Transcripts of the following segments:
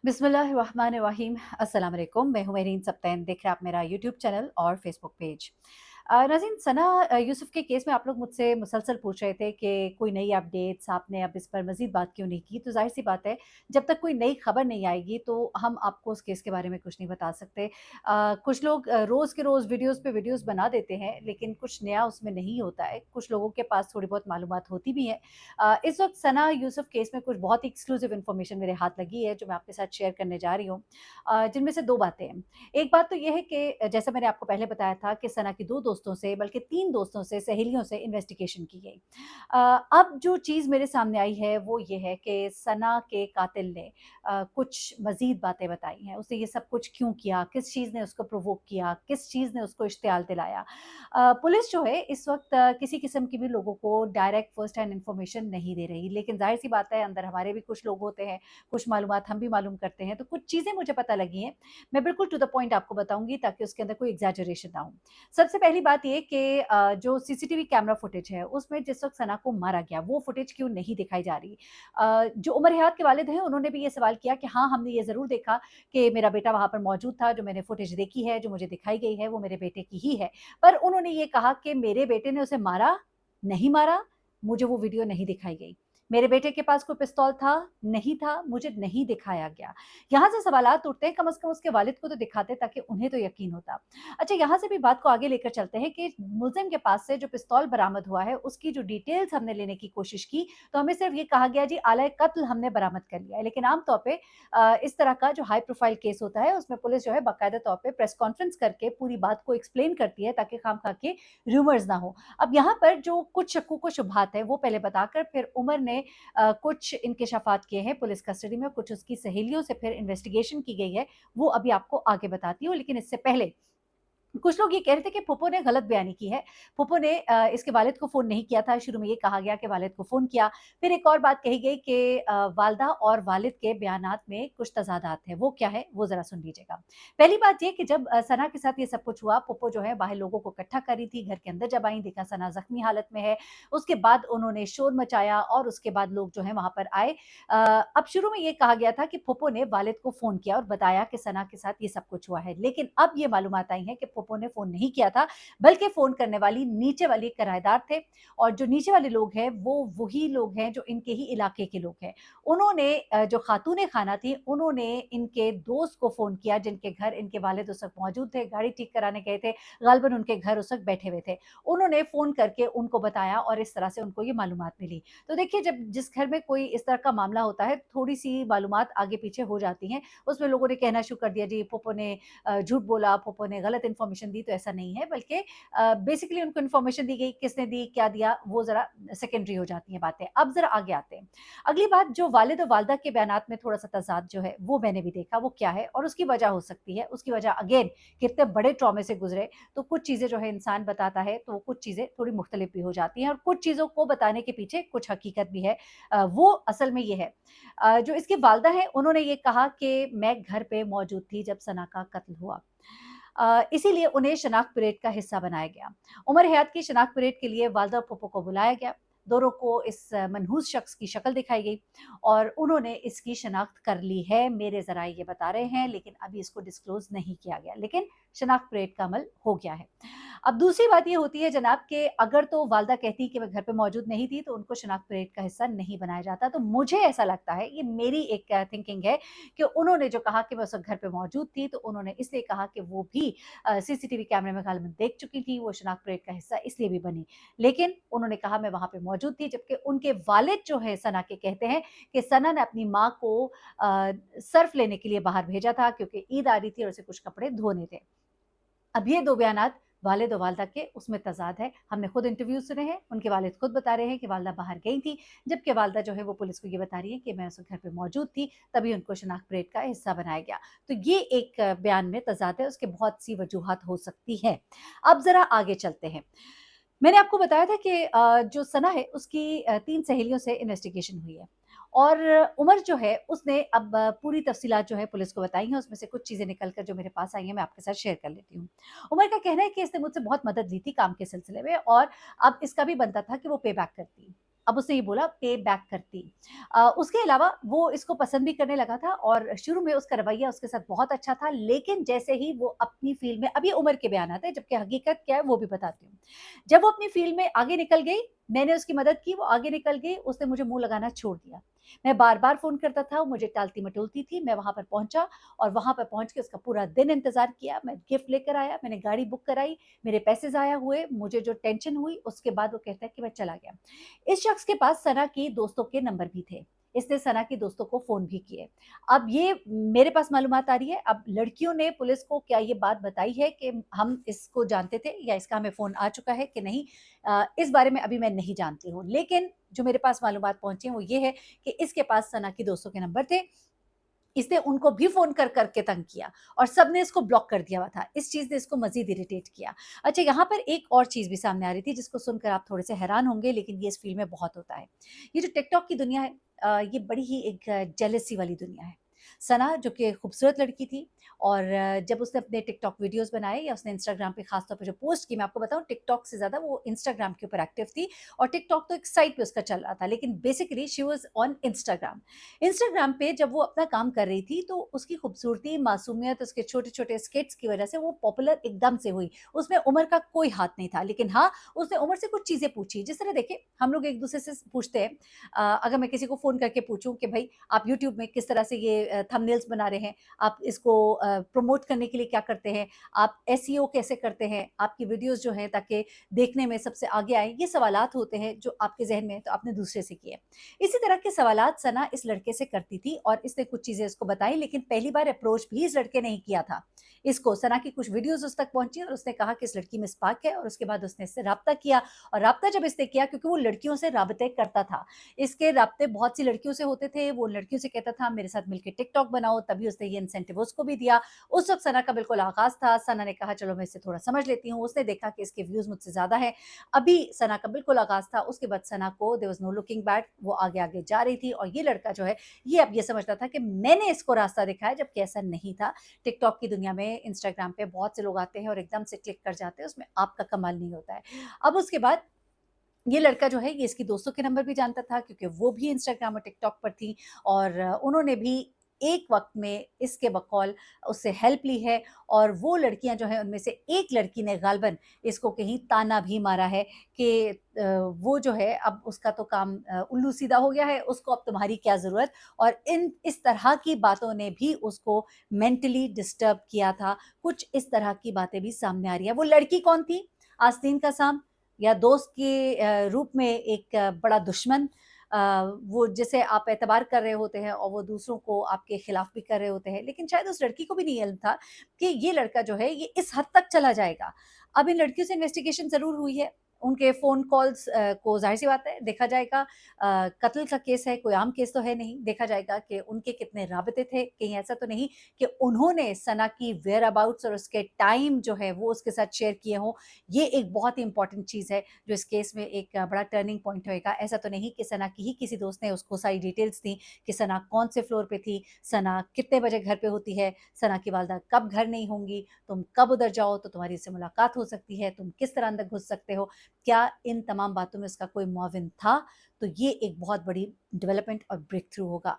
बिस्मिल्लाहिर्रहमानिर्रहीम। अस्सलाम वालेकुम। मैं हूँ मेरीन सब्तैन। देख रहे हैं आप मेरा यूट्यूब चैनल और फेसबुक पेज। नाज़रीन, सना यूसुफ़ के केस में आप लोग मुझसे मुसलसल पूछ रहे थे कि कोई नई अपडेट्स, आपने अब इस पर मज़ीद बात क्यों नहीं की? तो ज़ाहिर-सी बात है, जब तक कोई नई खबर नहीं आएगी तो हम आपको उस केस के बारे में कुछ नहीं बता सकते। कुछ लोग रोज़ के रोज़ वीडियोज़ पे वीडियोज़ बना देते हैं, लेकिन कुछ नया उसमें नहीं होता है। कुछ लोगों के पास थोड़ी बहुत मालूमात होती भी हैं। इस वक़्त सना यूसुफ़ केस में कुछ बहुत ही एक्सक्लूसिव इन्फॉर्मेशन मेरे हाथ लगी है, जो मैं आपके साथ शेयर करने जा रही हूँ। जिनमें से 2 बातें हैं। एक बात तो ये है कि जैसा मैंने आपको पहले बताया था कि सना की 2 दोस्तों से, बल्कि 3 दोस्तों से, सहेलियों से इन्वेस्टिगेशन की गई। अब जो चीज़ मेरे सामने आई है वो ये है कि सना के कातिल ने कुछ मज़ीद बातें बताई हैं। उसने ये सब कुछ क्यों किया? किस चीज़ ने उसको प्रोवोक किया? किस चीज़ ने उसको इश्तियाल दिलाया? पुलिस जो है इस वक़्त किसी किस्म की भी लोगों को डायरेक्ट फर्स्ट हैंड इन्फॉर्मेशन नहीं दे रही। लेकिन ज़ाहिर-सी बात है, अंदर हमारे भी कुछ लोग होते हैं, कुछ मालूमात हम भी मालूम करते हैं। तो कुछ चीज़ें मुझे पता लगी हैं, मैं बिल्कुल टू द पॉइंट आपको बताऊँगी ताकि उसके अंदर कोई एग्ज़ैजरेशन ना हो। सबसे पहली बात ये कि जो सीसीटीवी कैमरा फुटेज है, उसमें जिस वक़्त सना को मारा गया, वो फुटेज क्यों नहीं दिखाई जा रही? जो उमर हयात के वालिद हैं, उन्होंने भी ये सवाल किया कि हाँ, हमने ये ज़रूर देखा कि मेरा बेटा वहाँ पर मौजूद था, जो मैंने फुटेज देखी है, जो मुझे दिखाई गई है, वो मेरे बेटे की ही है। पर उन्होंने ये कहा कि मेरे बेटे ने उसे मारा, नहीं मारा, मुझे वो वीडियो नहीं दिखाई गई। मेरे बेटे के पास कोई पिस्तौल था, नहीं था, मुझे नहीं दिखाया गया। यहाँ से सवालात उठते हैं, कम से कम उसके वालिद को तो दिखाते ताकि उन्हें तो यकीन होता। अच्छा, यहाँ से भी बात को आगे लेकर चलते हैं कि मुलज़िम के पास से जो पिस्तौल बरामद हुआ है, उसकी जो डिटेल्स हमने लेने की कोशिश की, तो हमें सिर्फ़ ये कहा गया जी आला कत्ल हमने बरामद कर लिया है। लेकिन आम तौर पे इस तरह का जो हाई प्रोफ़ाइल केस होता है, उसमें पुलिस जो है बाकायदा तौर पे प्रेस कॉन्फ्रेंस करके पूरी बात को एक्सप्लेन करती है ताकि खामखा के रूमर्स ना हो। अब यहाँ पर जो कुछ शक्कू व शुबहात है, वो पहले बताकर फिर उमर ने कुछ इंकशाफात किए हैं पुलिस कस्टडी में, कुछ उसकी सहेलियों से फिर इन्वेस्टिगेशन की गई है, वो अभी आपको आगे बताती हूँ। लेकिन इससे पहले कुछ लोग ये कह रहे थे कि फूफो ने गलत बयानी की है। फूफो ने इसके वालिद को फ़ोन नहीं किया था, शुरू में ये कहा गया कि वालिद को फ़ोन किया। फिर एक और बात कही गई कि वालिदा और वालिद के बयानात में कुछ तज़ादात है, वो क्या है? वो ज़रा सुन लीजिएगा। पहली बात ये कि जब सना के साथ ये सब कुछ हुआ, फूफो जो है बाहर लोगों को इकट्ठा कर रही थी, घर के अंदर जब आईं, देखा सना ज़ख्मी हालत में है। उसके बाद उन्होंने शोर मचाया और उसके बाद लोग जो हैं वहाँ पर आए। अब शुरू में ये कहा गया था कि फूफो ने वालिद को फ़ोन किया और बताया कि सना के साथ ये सब कुछ हुआ है। लेकिन अब ये मालूमात आई हैं कि फूफो ने फ़ोन नहीं किया था, बल्कि फ़ोन करने वाली नीचे वाली किराएदार थे और जो नीचे वाले लोग हैं, वो वही लोग हैं जो इनके ही इलाके के लोग हैं। उन्होंने जो खातून खाना थी, उन्होंने इनके दोस्त को फ़ोन किया जिनके घर इनके वालिद उस वक़्त मौजूद थे, गाड़ी ठीक कराने गए थे, ग़ालिबन उनके घर उस वक़्त बैठे हुए थे। उन्होंने फ़ोन करके उनको बताया और इस तरह से उनको ये मालूमात मिली। तो देखिए, जब जिस घर में कोई इस तरह का मामला होता है, थोड़ी-सी मालूमात आगे-पीछे हो जाती हैं। उसमें लोगों ने कहना शुरू कर दिया जी फूफो ने झूठ बोला, फूफो ने गलत इन्फॉर्मेशन दी, तो ऐसा नहीं है बल्कि बेसिकली उनको इन्फॉर्मेशन दी गई, किसने दी, क्या दिया, वो ज़रा सेकेंडरी हो जाती हैं बातें। अब ज़रा आगे आते हैं। अगली बात, जो वालिद और वालिदा के बयानात में थोड़ा-सा तज़ाद जो है, वो मैंने भी देखा, वो क्या है और उसकी वजह हो सकती है। उसकी वजह अगेन कितने बड़े ट्रॉमे से गुज़रे, तो कुछ चीज़ें जो है इंसान बताता है, तो कुछ चीज़ें थोड़ी मुख्तलिफ भी हो जाती हैं और कुछ चीज़ों को बताने के पीछे कुछ हकीकत भी है। वो असल में ये है, जो इसकी वालिदा हैं, उन्होंने ये कहा कि मैं घर पे मौजूद थी जब सना का कत्ल हुआ। इसीलिए उन्हें शनाख्त परेड का हिस्सा बनाया गया। उमर हयात की शनाख्त परेड के लिए वालिदा और फूफो को बुलाया गया। दोनों को इस मनहूस शख्स की शक्ल दिखाई गई और उन्होंने इसकी शनाख्त कर ली है, मेरे ज़राए ये बता रहे हैं, लेकिन अभी इसको डिस्क्लोज़ नहीं किया गया। लेकिन शनाख्त परेड का अमल हो गया है। अब दूसरी बात ये होती है जनाब कि अगर तो वालिदा कहती कि मैं घर पे मौजूद नहीं थी, तो उनको शनाख्त परेड का हिस्सा नहीं बनाया जाता। तो मुझे ऐसा लगता है, ये मेरी एक थिंकिंग है कि उन्होंने जो कहा कि मैं उस वक़्त घर पे मौजूद थी, तो उन्होंने इसलिए कहा कि वो भी सीसीटीवी कैमरे में ग़ालिबन देख चुकी थी, वो शनाख्त परेड का हिस्सा इसलिए भी बनी। लेकिन उन्होंने कहा मैं वहाँ पे मौजूद थी, जबकि उनके वालिद जो है सना के कहते हैं कि सना ने अपनी माँ को सर्फ़ लेने के लिए बाहर भेजा था क्योंकि ईद आ रही थी और उसे कुछ कपड़े धोने थे। अब ये 2 बयानात वालिद और वालिदा के, उसमें तज़ाद है। हमने खुद इंटरव्यू सुने हैं, उनके वालिद खुद बता रहे हैं कि वालिदा बाहर गई थी, जबकि वालिदा जो है वो पुलिस को ये बता रही है कि मैं उस वक़्त घर पे मौजूद थी, तभी उनको शनाख्त परेड का हिस्सा बनाया गया। तो ये एक बयान में तज़ाद है, उसकी बहुत सी वजूहात हो सकती हैं। अब ज़रा आगे चलते हैं। मैंने आपको बताया था कि जो सना है उसकी 3 सहेलियों से इन्वेस्टिगेशन हुई है और उमर जो है उसने अब पूरी तफ़सीलात जो है पुलिस को बताई हैं, उसमें से कुछ चीज़ें निकल कर जो मेरे पास आई हैं, मैं आपके साथ शेयर कर लेती हूँ। उमर का कहना है कि इसने मुझसे बहुत मदद ली थी काम के सिलसिले में और अब इसका भी बनता था कि वो पे बैक करती। अब उसने ये बोला पे बैक करती। उसके अलावा वो इसको पसंद भी करने लगा था और शुरू में उसका रवैया उसके साथ बहुत अच्छा था, लेकिन जैसे ही वो अपनी फ़ील्ड में, अब ये उम्र के बयान आते हैं, जबकि हकीकत क्या है वो भी बताती हूँ। जब वो अपनी फ़ील्ड में आगे निकल गई, मैंने उसकी मदद की, वो आगे निकल गई, उसने मुझे मुँह लगाना छोड़ दिया। मैं बार-बार फ़ोन करता था, वो मुझे टालती-मटोलती थी, मैं वहाँ पर पहुँचा और वहाँ पर पहुँच के उसका पूरा दिन इंतज़ार किया, मैं गिफ्ट लेकर आया, मैंने गाड़ी बुक कराई, मेरे पैसे ज़ाया हुए, मुझे जो टेंशन हुई, उसके बाद वो कहता है कि मैं चला गया। इस शख्स के पास सना की दोस्तों के नंबर भी थे। इसने सना की दोस्तों को फ़ोन भी किए। अब ये मेरे पास मालूमात आ रही है, अब लड़कियों ने पुलिस को क्या ये बात बताई है कि हम इसको जानते थे या इसका हमें फ़ोन आ चुका है कि नहीं, इस बारे में अभी मैं नहीं जानती हूँ। लेकिन जो मेरे पास मालूमात पहुँची हैं वो ये है कि इसके पास सना की दोस्तों के नंबर थे। इसने उनको भी फ़ोन कर के तंग किया और सबने इसको ब्लॉक कर दिया हुआ था। इस चीज़ ने इसको मज़ीद इरिटेट किया। अच्छा, यहाँ पर एक और चीज़ भी सामने आ रही थी जिसको सुनकर आप थोड़े से हैरान होंगे, लेकिन ये इस फ़ील्ड में बहुत होता है। ये जो टिकटॉक की दुनिया है, ये बड़ी ही एक जेलसी वाली दुनिया है। सना जो कि खूबसूरत लड़की थी और जब उसने अपने टिकटॉक वीडियोज़ बनाए या उसने इंस्टाग्राम पे ख़ास तौर पे जो पोस्ट की, मैं आपको बताऊँ टिकटॉक से ज़्यादा वो इंस्टाग्राम के ऊपर एक्टिव थी और टिकटॉक तो एक साइड पे उसका चल रहा था, लेकिन basically she was on Instagram. Instagram पे जब वो अपना काम कर रही थी तो उसकी खूबसूरती, मासूमियत, उसके छोटे-छोटे स्किट्स की वजह से वो पॉपुलर एकदम से हुई। उसमें उम्र का कोई हाथ नहीं था, लेकिन हाँ, उसने उम्र से कुछ चीज़ें पूछी। जिस तरह देखिए, हम लोग एक-दूसरे से पूछते हैं, अगर मैं किसी को फ़ोन करके पूछूँ कि भई आप यूट्यूब में किस तरह से ये थंबनेल्स बना रहे हैं, आप इसको प्रमोट करने के लिए क्या करते हैं, आप एसईओ कैसे करते हैं, आपकी वीडियोज़ जो हैं ताकि देखने में सबसे आगे आएँ, ये सवालात होते हैं जो आपके ज़हन में हैं, तो आपने दूसरे से किए। इसी तरह के सवालात सना इस लड़के से करती थी और इसने कुछ चीज़ें इसको बताई, लेकिन पहली बार अप्रोच भी इस लड़के ने ही किया था। इसको सना की कुछ वीडियोज़ उस तक पहुँची और उसने कहा कि इस लड़की में स्पार्क है और उसके बाद उसने इससे राब्ता किया और राब्ता जब इसने किया, क्योंकि वो लड़कियों से राब्ते करता था। इसके राब्ते बहुत सी लड़कियों से होते थे, वो लड़कियों से कहता था मेरे साथ मिलके टिकटॉक बनाओ, तभी उसने ये इंसेंटिव उसको भी दिया। उस वक़्त सना का बिल्कुल आगाज़ था, सना ने कहा चलो मैं इससे थोड़ा समझ लेती हूँ, उसने देखा कि इसके व्यूज़ मुझसे ज़्यादा हैं। अभी सना का बिल्कुल आगाज़ था, उसके बाद सना को there was no looking back, वो आगे-आगे जा रही थी और ये लड़का जो है, ये अब ये समझता था कि मैंने इसको रास्ता दिखाया, जबकि ऐसा नहीं था। टिकटॉक की दुनिया में, इंस्टाग्राम पे बहुत से लोग आते हैं और एकदम से क्लिक कर जाते हैं, उसमें आपका कमाल नहीं होता है। अब उसके बाद ये लड़का जो है, ये इसकी दोस्तों के नंबर भी जानता था क्योंकि वो भी इंस्टाग्राम और टिकटॉक पर थी और उन्होंने भी एक वक़्त में इसके बकौल उससे हेल्प ली है और वो लड़कियाँ जो हैं, उनमें से एक लड़की ने ग़ालिबन इसको कहीं ताना भी मारा है कि वो जो है अब उसका तो काम उल्लू सीधा हो गया है, उसको अब तुम्हारी क्या ज़रूरत, और इस तरह की बातों ने भी उसको मेंटली डिस्टर्ब किया था। कुछ इस तरह की बातें भी सामने आ रही हैं। वो लड़की कौन थी? आस्तीन का साम या दोस्त के रूप में एक बड़ा दुश्मन, अ, वो जिसे आप एतबार कर रहे होते हैं और वो दूसरों को आपके खिलाफ भी कर रहे होते हैं। लेकिन शायद उस लड़की को भी नहीं इल्म था कि ये लड़का जो है ये इस हद तक चला जाएगा। अब इन लड़कियों से इन्वेस्टिगेशन ज़रूर हुई है। उनके फ़ोन कॉल्स को ज़ाहिर-सी बात है देखा जाएगा। कत्ल का केस है, कोई आम केस तो है नहीं। देखा जाएगा कि उनके कितने राबिते थे, कहीं ऐसा तो नहीं कि उन्होंने सना की वेयर अबाउट्स और उसके टाइम जो है वो उसके साथ शेयर किए हों। ये एक बहुत ही इम्पोर्टेंट चीज़ है जो इस केस में एक बड़ा टर्निंग पॉइंट होएगा। ऐसा तो नहीं कि सना की ही किसी दोस्त ने उसको सारी डिटेल्स दी कि सना कौन से फ्लोर पे थी, सना कितने बजे घर पे होती है, सना की वालिदा कब घर नहीं होंगी, तुम कब उधर जाओ तो तुम्हारी उससे मुलाकात हो सकती है, तुम किस तरह अंदर घुस सकते हो। क्या इन तमाम बातों में उसका कोई मुआविन था? तो ये एक बहुत बड़ी डेवलपमेंट और ब्रेक थ्रू होगा।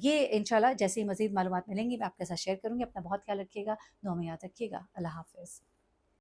ये इंशाल्लाह जैसे ही मज़ीद मालूमात मिलेंगी मैं आपके साथ शेयर करूँगी। अपना बहुत ख्याल रखिएगा, दुआ में याद रखिएगा। अल्लाह हाफ़िज़।